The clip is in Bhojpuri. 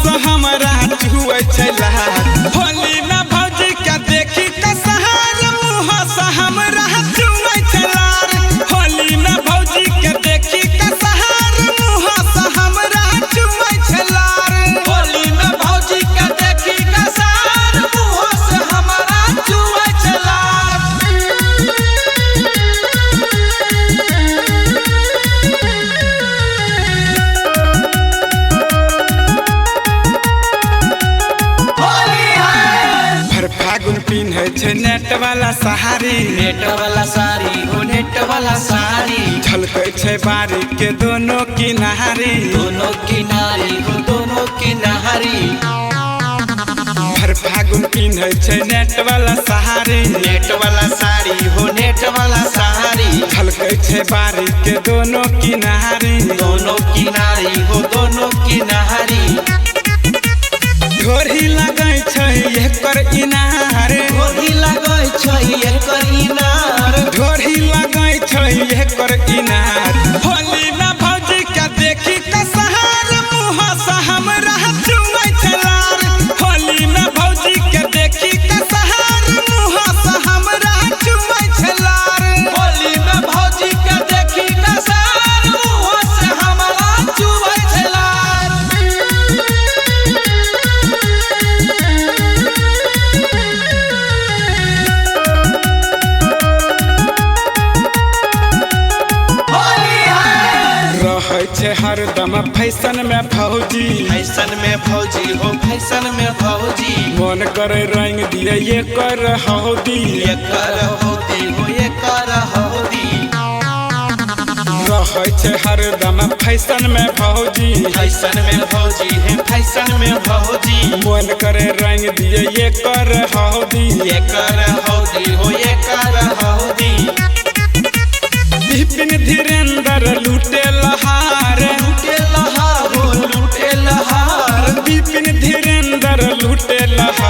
से हमरा छुए छला होली में भौजी के देखी कसहार मुँह से हमरा छुए छला होली में भौजी के देखी कसहार मुँह से हमरा छुए छला होली में भौजी के देखी कसहार मुँह से हमरा छुए छला। फागुन पिन्हे छे नेट वाला साड़ी हो नेट वाला साड़ी झलकै छे बारी के दोनों किनारी हो दोनों किनारी भर फागुन पिन्हे छे नेट वाला साड़ी हो नेट वाला साड़ी झलकै छे बारी के दोनों किनारी हो दोनों किनारी ढोरी लगै छै एकर इनार ढोरी लगै छै एकर इनार होली में भौजी के देखी कसहार मुँह से हमरा छुए छला होली में भौजी के देखी कसहार मुँह से हमरा छुए छला होली में भौजी के देखी कसहार मुँह से हमरा छुए छला। रहै छे हरदम फैशन में भौजी मन करे रंग दिए एकर हौदी रहै छे हरदम फैशन में भौजी मन करे रंग दिए एकर हौदी विपिन धीरेन्द्र लूटे लहार विपिन धीरेन्द्र लूटे लहार